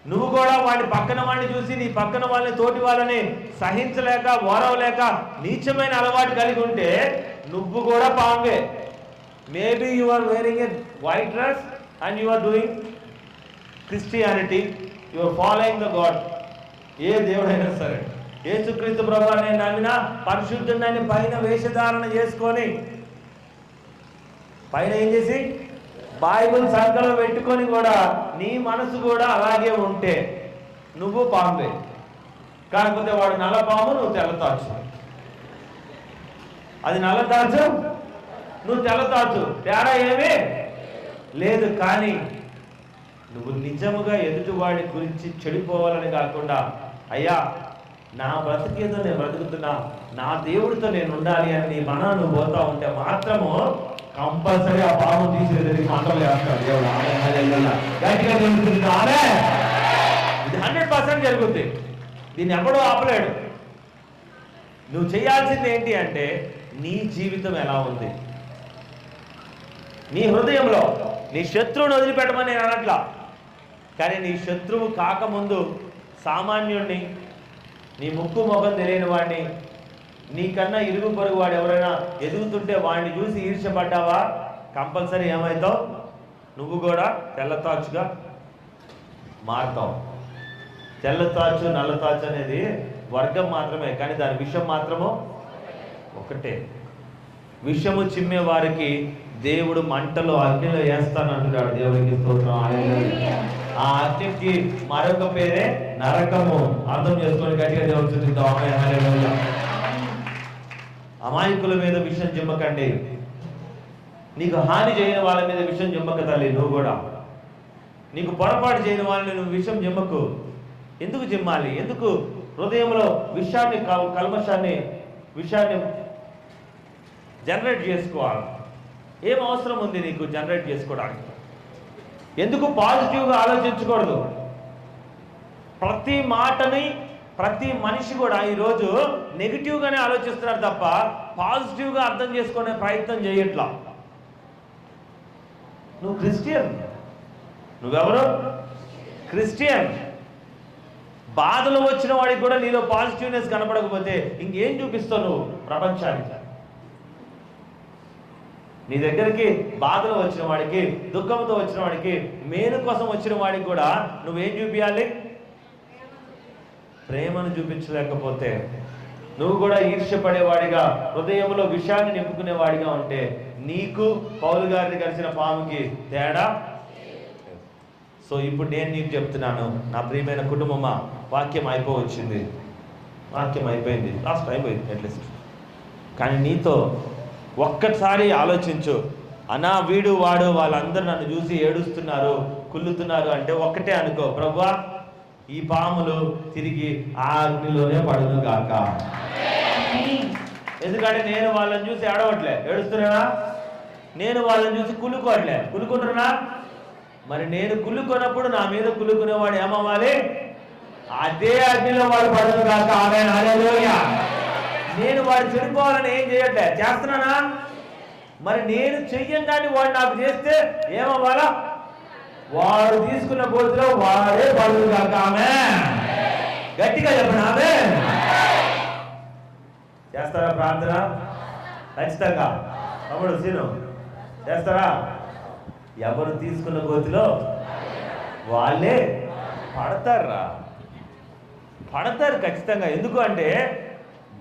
నువ్వు కూడా వాడి పక్కన వాడిని చూసి నీ పక్కన వాళ్ళని, తోటి వాళ్ళని సహించలేక, ఓరవలేక నీచమైన అలవాటు కలిగి ఉంటే నువ్వు కూడా పాంగే. Maybe you are wearing a white dress and you are doing Christianity, you are following the God. ఏ దేవుడైనా సరే, యేసుక్రీస్తు ప్రభువుని నమ్మిన పరిశుద్ధుడైన పైన వేషధారణ చేసుకొని, పైన ఏం చేసి బైబిల్ సంకలం పెట్టుకొని కూడా నీ మనసు కూడా అలాగే ఉంటే నువ్వు పాంబే. కాకపోతే వాడు నల్లపాము, నువ్వు తెల్లతాచు. అది నల్లతాచు, నువ్వు తెల్లతాచు, తేడా ఏమీ లేదు. కానీ నువ్వు నిజముగా ఎదుటివాడి గురించి చెడిపోవాలని కాకుండా, అయ్యా నా బ్రతికేదో నేను బ్రతుకుతున్నా, నా దేవుడితో నేను ఉండాలి అని నీ మన నువ్వు పోతా ఉంటే మాత్రము కంపల్సరీ ఆ పాము తీసేది మంటలు వేస్తాడు దేవుడు. గట్టిగా జరుగుతుంది. ఇది 100% జరుగుతుంది. దీన్ని ఎవడో ఆపలేడు. నువ్వు చేయాల్సింది ఏంటి అంటే నీ జీవితం ఎలా ఉంది, నీ హృదయంలో. నీ శత్రువుని వదిలిపెట్టమని నేను అనట్లా, కానీ నీ శత్రువు కాకముందు సామాన్యుడిని, నీ ముక్కు మొఖం తెలియని వాడిని, నీకన్నా ఇరుగు పొరుగు వాడు ఎవరైనా ఎదుగుతుంటే వాడిని చూసి ఈర్ష్యపడ్డావా, కంపల్సరీ ఏమవుతావు? నువ్వు కూడా తెల్లతాచుగా మారుతావు. తెల్లతాచు నల్లతాచు అనేది వర్గం మాత్రమే, కానీ దాని విషయం మాత్రము ఒకటే. విషము చిమ్మే వారికి దేవుడు మంటలో అగ్నిలో వేస్తానంటున్నాడు. దేవుడికి స్తోత్రం. ఆ అగ్నికి మరొక పేరే నరకము. అర్థం చేసుకొని గట్టిగా దేవుడు చూద్దాం. అమాయకుల మీద విషయం చిమ్మకండి. నీకు హాని చేయని వాళ్ళ మీద విషయం చిమ్మక తల్లి. నువ్వు కూడా నీకు పొరపాటు చేయని వాళ్ళని నువ్వు విషయం చిమ్మకు. ఎందుకు చిమ్మాలి? ఎందుకు హృదయంలో విషయాన్ని, కల్మషాన్ని, విషయాన్ని జనరేట్ చేసుకోవాలి? ఏం అవసరం ఉంది నీకు జనరేట్ చేసుకోవడానికి? ఎందుకు పాజిటివ్గా ఆలోచించకూడదు? ప్రతి మాటని, ప్రతి మనిషి కూడా ఈరోజు నెగిటివ్గానే ఆలోచిస్తున్నారు తప్ప పాజిటివ్గా అర్థం చేసుకునే ప్రయత్నం చేయట్లా. నువ్వు క్రిస్టియన్, నువ్వెవరు? క్రిస్టియన్. బాధలు వచ్చిన వాడికి కూడా నీలో పాజిటివ్నెస్ కనపడకపోతే ఇంకేం చూపిస్తావు నువ్వు ప్రపంచానికి? నీ దగ్గరికి బాధలు వచ్చిన వాడికి, దుఃఖంతో వచ్చిన వాడికి, మేలు కోసం వచ్చిన వాడికి కూడా నువ్వేం చూపించాలి? ప్రేమను చూపించలేకపోతే, నువ్వు కూడా ఈర్ష్యపడేవాడిగా, హృదయంలో విషయాన్ని నింపుకునేవాడిగా ఉంటే నీకు పౌలు గారిని కలిసిన పాముకి తేడా. సో ఇప్పుడు నేను నీకు చెప్తున్నాను, నా ప్రియమైన కుటుంబమా, వాక్యం అయిపోవచ్చింది, వాక్యం అయిపోయింది, లాస్ట్ అయిపోయింది అట్లీస్ట్. కానీ నీతో ఒక్కసారి ఆలోచించు. అనా వీడు వాడు వాళ్ళందరూ నన్ను చూసి ఏడుస్తున్నారు, కుళ్ళుతున్నారు అంటే ఒక్కటే అనుకో, ప్రభువా ఈ పాములు తిరిగి ఆ అగ్నిలోనే పడును గాక. ఎందుకంటే నేను వాళ్ళని చూసి ఏడవట్లే, ఏడుస్తున్నానా? నేను వాళ్ళని చూసి కుళ్ళుకోవట్లే, కుళ్ళుకుంటున్నా? మరి నేను కుళ్ళుకున్నప్పుడు నా మీద కుళ్ళుకునేవాడు ఏమవ్వాలి? అదే అగ్నిలో వాడు పడును గాక. ఆమేన్, హల్లెలూయా. నేను వాడు చెడిపోవాలని ఏం చేయట్లే, చేస్తున్నానా? మరి నేను చెయ్యంగాని వాడు నాకు చేస్తే ఏమవ్వాలా? వాడు తీసుకున్న గోతిలో వాడే పడును గాక. ఆమేన్, గట్టిగా చెప్పండి. ఆమేన్. చేస్తారా ప్రార్థన? ఖచ్చితంగా. తమ్ముడు సీను చేస్తారా? ఎవరు తీసుకున్న గోతిలో వాళ్ళే పడతారా? పడతారు ఖచ్చితంగా. ఎందుకు అంటే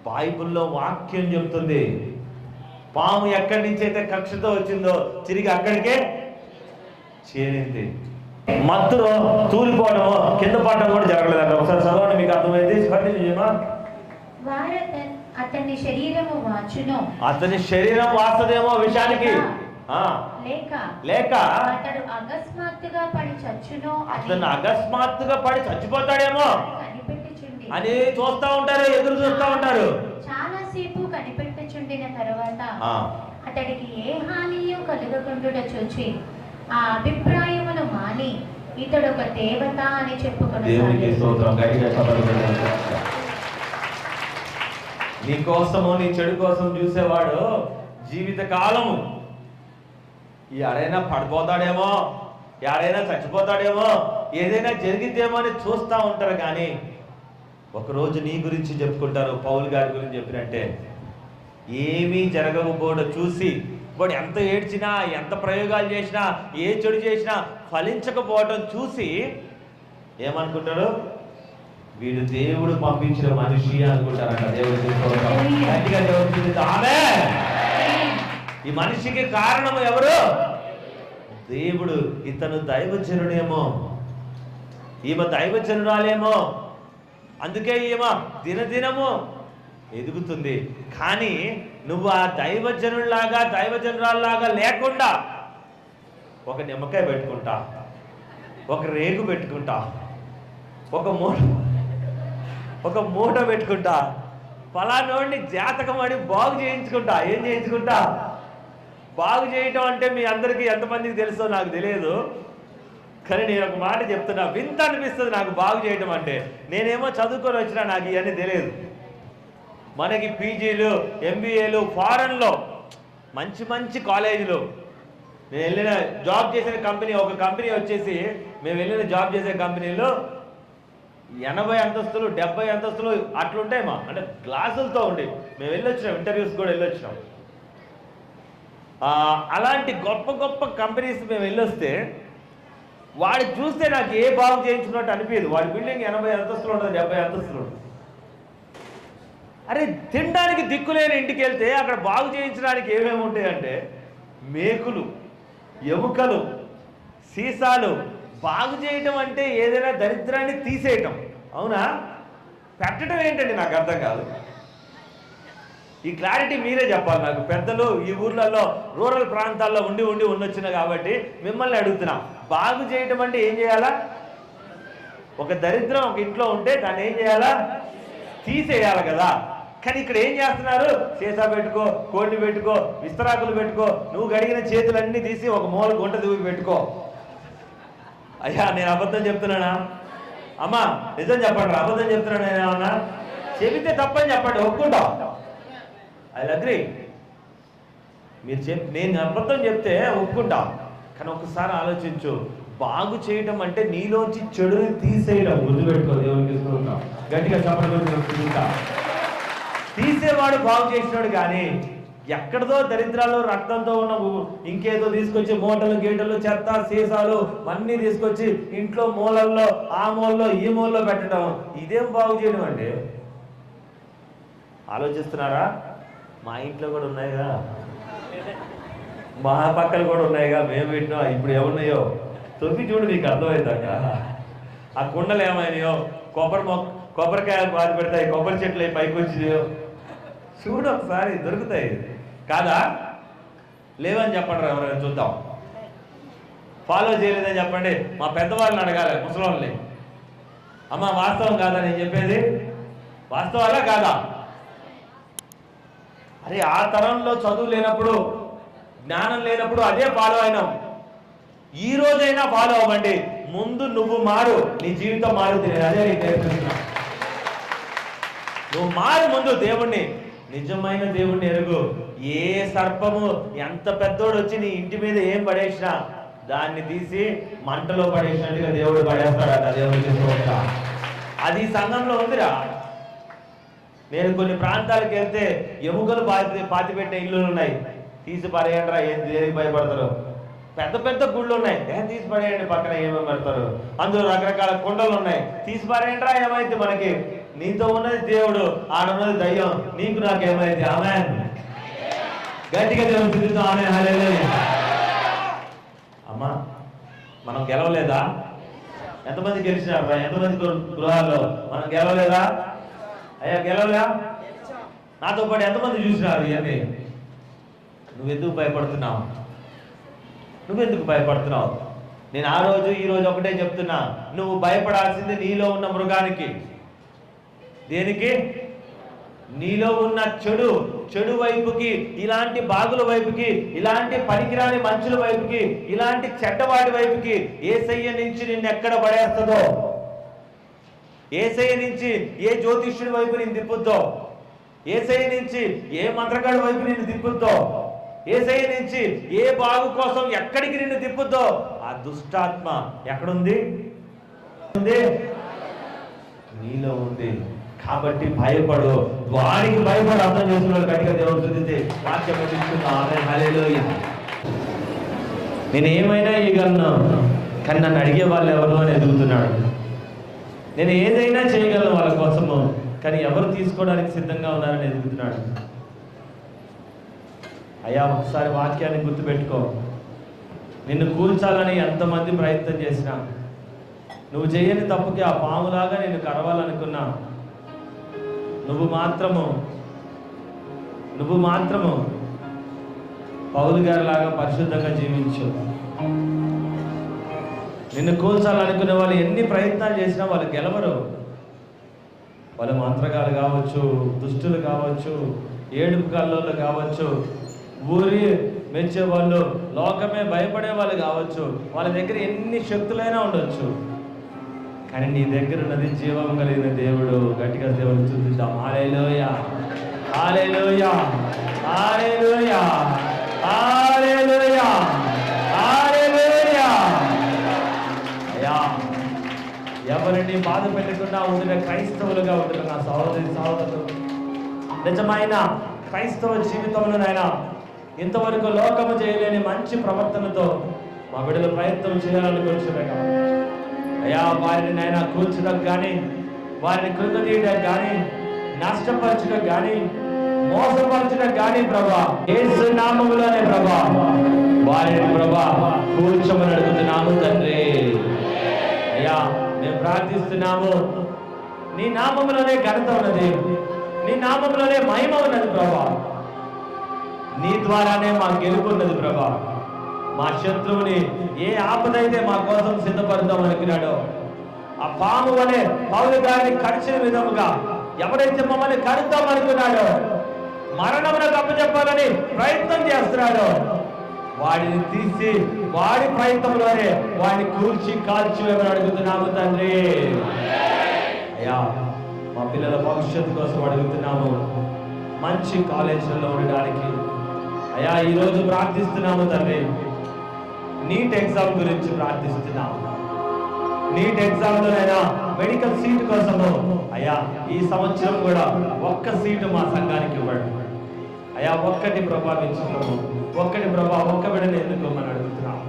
బైబిల్లో వాక్యం చెబుతుంది, పాము ఎక్కడి నుంచి అయితే కక్షతో వచ్చిందో తిరిగి అక్కడికే చేరింది. మత్తులో తూలిపోవడము కింద పడడం కూడా జరగలేదంట. ఒకసారి చదవండి, మీకు అర్థమైంది. అతని శరీరము వాచును, అతని శరీరం వాస్తదేమో విషయానికి లేక అతడు అకస్మాత్తుగా పడి చచ్చును, అతను అకస్మాత్తుగా పడి చచ్చిపోతాడేమో కనిపెట్టుచుండి అని చూస్తా ఉంటారు, ఎదురు చూస్తా ఉంటారు. చాలా సేపు కనిపెట్టుచుండిన తర్వాత అతడికి ఏ హానియు కలుగకుండా చూచి ఆ అభిప్రాయమును మాని ఇతడు ఒక దేవత అని చెప్పుకున్నాడు. నీ కోసము, నీ చెడు కోసం చూసేవాడు జీవిత కాలము ఎవరైనా పడిపోతాడేమో, ఎవరైనా చచ్చిపోతాడేమో, ఏదైనా జరిగిద్దేమో అని చూస్తూ ఉంటారు. కానీ ఒకరోజు నీ గురించి చెప్పుకుంటారు. పౌలు గారి గురించి చెప్పినట్టే, ఏమీ జరగకపోవడం చూసి వాడు ఎంత ఏడ్చినా, ఎంత ప్రయోగాలు చేసినా, ఏ చెడు చేసినా ఫలించకపోవటం చూసి ఏమనుకుంటారు? వీడు దేవుడు పంపించిన మనిషి అనుకుంటారంట. దేవుడు ఆమె ఈ మనిషికి కారణం ఎవరు? దేవుడు. ఇతను దైవజనుడేమో, ఈమె దైవజనురాలేమో, అందుకే ఈమె దినదినము ఎదుగుతుంది. కానీ నువ్వు ఆ దైవజనులాగా, దైవజనురాల్లాగా లేకుండా ఒక నిమ్మకాయ పెట్టుకుంటా, ఒక రేగు పెట్టుకుంటా, ఒక మూట పెట్టుకుంటా, ఫలానోడిని జాతకం అని బాగు చేయించుకుంటా. ఏం చేయించుకుంటా? బాగు చేయటం అంటే మీ అందరికీ ఎంతమందికి తెలుసో నాకు తెలియదు, కానీ నేను ఒక మాట చెప్తున్నా, వింత అనిపిస్తుంది నాకు బాగు చేయటం అంటే. నేనేమో చదువుకొని వచ్చినా, నాకు ఇవన్నీ తెలియదు. మనకి పీజీలు, ఎంబీఏలు, ఫారెన్లో మంచి మంచి కాలేజీలు, నేను వెళ్ళిన జాబ్ చేసిన కంపెనీ, ఒక కంపెనీ వచ్చేసి మేము వెళ్ళిన జాబ్ చేసే కంపెనీలో 80 అంతస్తులు 70 అంతస్తులు అట్లుంటాయి. అంటే గ్లాసులతో ఉండి మేము వెళ్ళొచ్చినాం, ఇంటర్వ్యూస్ కూడా వెళ్ళొచ్చినాం. అలాంటి గొప్ప గొప్ప కంపెనీస్ మేము వెళ్ళొస్తే వాడు చూస్తే నాకు ఏ బాగు చేయించుకున్నట్టు అనిపించదు. వాడి బిల్డింగ్ 80 అంతస్తులు ఉంటుంది, 70 అంతస్తులు ఉంటుంది. అరే, తినడానికి దిక్కులేని ఇంటికి వెళ్తే అక్కడ బాగు చేయించడానికి ఏమేమి ఉంటాయంటే మేకులు, ఎముకలు, సీసాలు. బాగు చేయటం అంటే ఏదైనా దరిద్రాన్ని తీసేయటం, అవునా? పెట్టడం ఏంటండి నాకు అర్థం కాదు. ఈ క్లారిటీ మీరే చెప్పాలి నాకు. పెద్దలు ఈ ఊర్లలో, రూరల్ ప్రాంతాల్లో ఉండి ఉండొచ్చిన కాబట్టి మిమ్మల్ని అడుగుతున్నా, బాగు చేయటం అంటే ఏం చేయాలా? ఒక దరిద్రం ఒక ఇంట్లో ఉంటే దాన్ని ఏం చేయాలా? తీసేయాలి కదా. కానీ ఇక్కడ ఏం చేస్తున్నారు? సీసా పెట్టుకో, కోడిని పెట్టుకో, విస్తరాకులు పెట్టుకో, నువ్వు గడిగిన చేతులన్నీ తీసి ఒక మూల గుంట దూవి పెట్టుకో. అయ్యా, నేను అబద్ధం చెప్తున్నానా? అమ్మా నిజం చెప్పండి, అబద్ధం చెప్తున్నాను నేనేమన్నా? చెబితే తప్పని చెప్పండి, ఒప్పుకుంటా. I agree. మీరు నేను అబద్ధం చెప్తే ఒప్పుకుంటా. కానీ ఒకసారి ఆలోచించు, బాగు చేయటం అంటే నీలోంచి చెడుని తీసేయడం. గుర్తుపెట్టుకో, దేవునికి గట్టిగా చెప్పడం. తీసేవాడు బాగు చేసినాడు. కానీ ఎక్కడదో దరిద్రాలు, రక్తంతో ఉన్న ఇంకేదో తీసుకొచ్చి మూటలు, గీటలు, చెత్త, సీసాలు అన్నీ తీసుకొచ్చి ఇంట్లో మూలల్లో, ఆ మూలలో, ఈ మూలలో పెట్టడం, ఇదేం బాగు చేయడం అంటే? ఆలోచిస్తున్నారా? మా ఇంట్లో కూడా ఉన్నాయిగా, మా పక్కలు కూడా ఉన్నాయిగా, మేము పెట్టినా. ఇప్పుడు ఏమున్నాయో తొవ్వి చూడు, నీకు అర్థమవుతాక. ఆ కుండలు ఏమైనాయో, కొబ్బరికాయలు బాధ పెడతాయి, కొబ్బరి చెట్లు పైకి వచ్చినాయో చూడు ఒకసారి, దొరుకుతాయి కాదా? లేవని చెప్పండి, ఎవరైనా చూద్దాం. ఫాలో చేయలేదని చెప్పండి. మా పెద్దవాళ్ళని అడగాలి, ముసలోళ్ళని. అమ్మ వాస్తవం కాదా నేను చెప్పేది? వాస్తవాలా కాదా? అరే, ఆ తరంలో చదువు లేనప్పుడు, జ్ఞానం లేనప్పుడు అదే ఫాలో అయినాం. ఈ రోజైనా ఫాలో అవ్వండి. ముందు నువ్వు మారు, నీ జీవితం మారుతుంది. అదే నీకు నేర్పిస్తున్నా. నువ్వు మారు ముందు. దేవుణ్ణి, నిజమైన దేవుణ్ణి ఎరుగు. ఏ సర్పము ఎంత పెద్దోడు వచ్చి నీ ఇంటి మీద ఏం పడేసినా దాన్ని తీసి మంటలో పడేసినట్టుగా దేవుడు పడేస్తాడట. దేవుడికి స్తోత్రం. అది సంఘంలో ఉందిరా. నేను కొన్ని ప్రాంతాలకు వెళ్తే ఎముకలు పాతిపెట్టిన ఇల్లులు ఉన్నాయి. తీసి పడేయండిరా, ఏం దేనికి భయపడతారు? పెద్ద పెద్ద గుళ్ళు ఉన్నాయి, తీసి పడేయండి, పక్కన ఏమేమి పెడతారు, అందులో రకరకాల కుండలు ఉన్నాయి, తీసి పడేయండిరా, ఏమైంది మనకి? నీతో ఉన్నది దేవుడు, ఆడున్నది దయ్యం, నీకు నాకేమైంది? ఆమేన్. గట్టిగా దేవుడు స్థుతిద్దాం, ఆమేన్, హల్లెలూయా. అమ్మా, మనం గెలవలేదా? ఎంతమంది గెలిచినారు? ఎంతమంది గృహాల్లో మనం గెలవలేదా? అయ్యా గెలవలే? నాతో పాటు ఎంతమంది చూసినారు ఇవన్నీ? నువ్వెందుకు భయపడుతున్నావు? నువ్వెందుకు భయపడుతున్నావు? నేను ఆ రోజు ఈ రోజు ఒకటే చెప్తున్నా, నువ్వు భయపడాల్సింది నీలో ఉన్న మృగానికి. దేనికి? నీలో ఉన్న చెడు వైపుకి, ఇలాంటి బాగుల వైపుకి, ఇలాంటి పనికిరాని మనుషుల వైపుకి, ఇలాంటి చెడ్డవాడి వైపుకి యేసయ్య నుంచి నిన్ను ఎక్కడ పడేస్తుందో, యేసయ్య నుంచి ఏ జ్యోతిష్యుడి వైపు నేను తిప్పుద్దో, యేసయ్య నుంచి ఏ మంత్రగాడి వైపు నిన్ను తిప్పుద్దో, యేసయ్య నుంచి ఏ బాగు కోసం ఎక్కడికి నిన్ను తిప్పుద్దో, ఆ దుష్టాత్మ ఎక్కడుంది? నీలో ఉంది. కాబట్టి భయపడు, వారికి భయపడు. అర్థం చేసుకున్నాడు గట్టిగా దేవుడు స్తుతించి వాక్యం పంపిస్తున్నా, ఆమేన్, హల్లెలూయా. నేను ఏమైనా ఇవ్వగలను, కానీ నన్ను అడిగే వాళ్ళు ఎవరు అని ఎదుగుతున్నాడు. నేను ఏదైనా చేయగలను వాళ్ళ కోసము, కానీ ఎవరు తీసుకోవడానికి సిద్ధంగా ఉన్నారని ఎదుగుతున్నాడు. అయ్యా, ఒకసారి వాక్యాన్ని గుర్తుపెట్టుకో. నిన్ను కూల్చాలని ఎంతమంది ప్రయత్నం చేసినా, నువ్వు చేయని తప్పుకి ఆ పాములాగా నిన్ను కరవాలనుకున్నా, నువ్వు మాత్రము పౌలు గారి లాగా పరిశుద్ధంగా జీవించు. నిన్ను కూల్చాలనుకునే వాళ్ళు ఎన్ని ప్రయత్నాలు చేసినా వాళ్ళు గెలవరు. వాళ్ళు మంత్రగాలు కావచ్చు, దుష్టులు కావచ్చు, ఏడుపు కల్లోళ్ళు కావచ్చు, ఊరి మెచ్చే వాళ్ళు, లోకమే భయపడే వాళ్ళు కావచ్చు, వాళ్ళ దగ్గర ఎన్ని శక్తులైనా ఉండొచ్చు, కానీ నీ దగ్గర ఉన్నది జీవం కలిగిన దేవుడు. గట్టిగా దేవుడు చూద్దాం. హల్లెలూయా, హల్లెలూయా, హల్లెలూయా, హల్లెలూయా, హల్లెలూయా. అయ్యా, ఎవరిని బాధ పెట్టకుండా ఉండిన క్రైస్తవులుగా ఉంటున్న నా సహోదరులు, నిజమైన క్రైస్తవ జీవితంలోనైనా ఇంతవరకు లోకము చేయలేని మంచి ప్రవర్తనతో మా బిడ్డలు ప్రయత్నం చేయాలనుకుంటున్నాగా, అయ్యా వారిని నైనా కూర్చడం కానీ, వారిని కృంగతీయడం కానీ, నష్టపరచడం కానీ, మోసపరచడం కానీ ప్రభా, యేసు నామములోనే ప్రభా వారిని ప్రభా కూర్చోమని అడుగుతున్నాము తండ్రి. అయ్యా, మేము ప్రార్థిస్తున్నాము, నీ నామములోనే ఘనత ఉన్నది, నీ నామములోనే మహిమ ఉన్నది ప్రభా, నీ ద్వారానే మా గెలుపు ఉన్నది ప్రభా. మా శత్రువుని ఏ ఆపదైతే మా కోసం సిద్ధపడదాం అనుకున్నాడో, ఆ పాము వలె పౌలు గారిని కరిచిన విధముగా ఎవరైతే మమ్మల్ని కరుద్దాం అనుకున్నాడో, మరణమునకు అప్పచెప్పాలని ప్రయత్నం చేస్తున్నాడో, వాడిని తీసి వాడి ప్రయత్నంలోనే వాడిని కూల్చి కాల్చి ఎవరు అడుగుతున్నాము తండ్రి. అయ్యా, మా పిల్లల భవిష్యత్తు కోసం అడుగుతున్నాము, మంచి కాలేజీలలో ఉండడానికి. అయ్యా, ఈరోజు ప్రార్థిస్తున్నాము తండ్రి, నీట్ ఎగ్జామ్ గురించి ప్రార్థిస్తున్నాము. నీట్ ఎగ్జామ్లోనైనా మెడికల్ సీట్ కోసము అయ్యా ఈ సంవత్సరం కూడా ఒక్క సీటు మా సంఘానికి ఇవ్వండి అయ్యా. ఒక్కటి ప్రభావించము, ఒక్కటి ఒక్క బిడ్డని ఎందుకోమని అడుగుతున్నాము.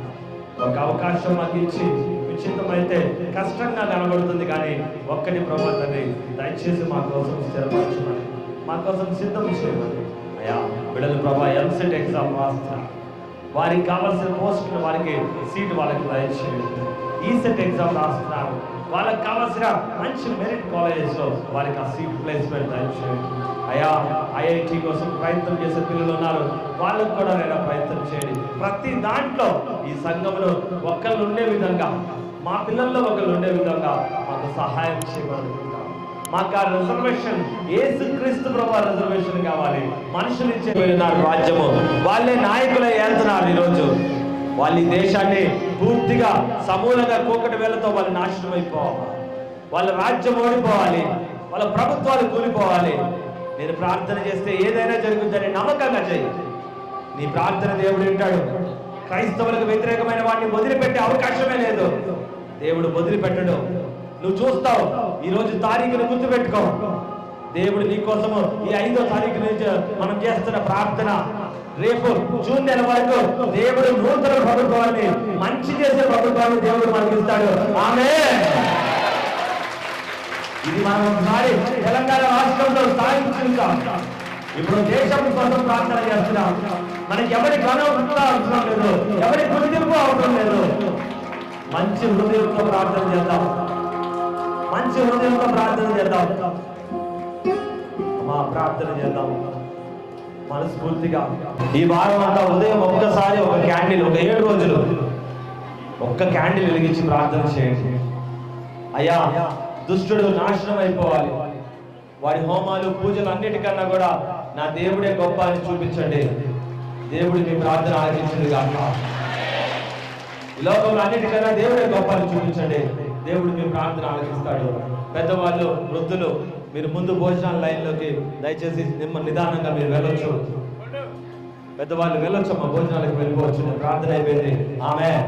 ఒక అవకాశం మాకు ఇచ్చి ఉచితమైతే కష్టంగా కనబడుతుంది, కానీ ఒక్కటి ప్రభా తండ్రి దయచేసి మా కోసం స్థిరపరచమని, మా కోసం సిద్ధం చేయమని. అయ్యా, బిడ్డలు ప్రభా ఎంసెట్ ఎగ్జామ్ రాస్తున్నారు, వారికి కావాల్సిన పోస్టులు వారికి సీటు వాళ్ళకి దయచేయండి. ఈసెట్ ఎగ్జామ్ రాస్తున్నారు, వాళ్ళకి కావాల్సిన మంచి మెరిట్ కాలేజెస్లో వారికి ఆ సీట్ ప్లేస్మెంట్ దయచేయండి. అయ్యా, ఐఐటి కోసం ప్రయత్నం చేసే పిల్లలు ఉన్నారు, వాళ్ళకు కూడా నేను ప్రయత్నం చేయండి. ప్రతి దాంట్లో ఈ సంఘంలో ఒకళ్ళు ఉండే విధంగా, మా పిల్లల్లో ఒకళ్ళు ఉండే విధంగా మాకు సహాయం చేయమని. మాకు ఆ రిజర్వేషన్, యేసుక్రీస్తు ప్రభు రిజర్వేషన్ కావాలి. మనుషులు ఇచ్చే రాజ్యము వాళ్ళే నాయకులై వెళ్తున్నారు. ఈరోజు వాళ్ళు ఈ దేశాన్ని పూర్తిగా సమూలంగా కూకటి వేళ్లతో వాళ్ళు నాశనం అయిపోవాలి, వాళ్ళ రాజ్యం ఓడిపోవాలి, వాళ్ళ ప్రభుత్వాలు కూలిపోవాలి. నేను ప్రార్థన చేస్తే ఏదైనా జరుగుతుందని నమ్మకంగా చేయి. నీ ప్రార్థన దేవుడు వింటాడు. క్రైస్తవులకు వ్యతిరేకమైన వాడిని వదిలిపెట్టే అవకాశమే లేదు. దేవుడు వదిలిపెట్టడు. నువ్వు చూస్తావు. ఈరోజు తారీఖును గుర్తుపెట్టుకో. దేవుడు నీ కోసము ఈ 5వ తారీఖు నుంచి మనం చేస్తున్న ప్రార్థన, రేపు జూన్ నెల వరకు దేవుడు నూతన ప్రభుత్వాన్ని, మంచి చేసే ప్రభుత్వాన్ని దేవుడు మనకి ఇస్తాడు. ఆమేన్. ఇది మనం ఒకసారి తెలంగాణ రాష్ట్రంలో సాధించుకుంటాం. ఇప్పుడు దేశం కోసం ప్రార్థన చేస్తున్నాం. మనకి ఎవరి గౌరవం అవసరం లేదు, ఎవరి గుర్తింపు అవసరం లేదు. మంచి హృదయంతో ప్రార్థన చేద్దాం, మంచి హృదయంతో ప్రార్థన చేద్దాం. మా ప్రార్థన చేద్దాం మనస్ఫూర్తిగా. ఈ వారం అంతా ఉదయం ఒక్కసారి ఒక క్యాండిల్, ఒక 7 రోజులు ఒక్క క్యాండిల్ వెలిగించి ప్రార్థన చేయండి. అయ్యా, దుష్టుడు నాశనం అయిపోవాలి, వాడి హోమాలు పూజలు అన్నిటికన్నా కూడా నా దేవుడే గొప్ప అని చూపించండి. దేవుడి మీ ప్రార్థన ఆలకించింది కాక ఈ లోకంలో అన్నిటికన్నా దేవుడే గొప్ప అని చూపించండి. దేవుడు మీ ప్రార్థన ఆలకిస్తాడు. పెద్దవాళ్ళు, వృద్ధులు, మీరు ముందు భోజనాల లైన్లోకి దయచేసి నిదానంగా మీరు వెళ్ళొచ్చు. పెద్దవాళ్ళు వెళ్ళొచ్చు, మా భోజనాలకు వెళ్ళిపోవచ్చు. ప్రార్థన అయిపోయింది. ఆమేన్.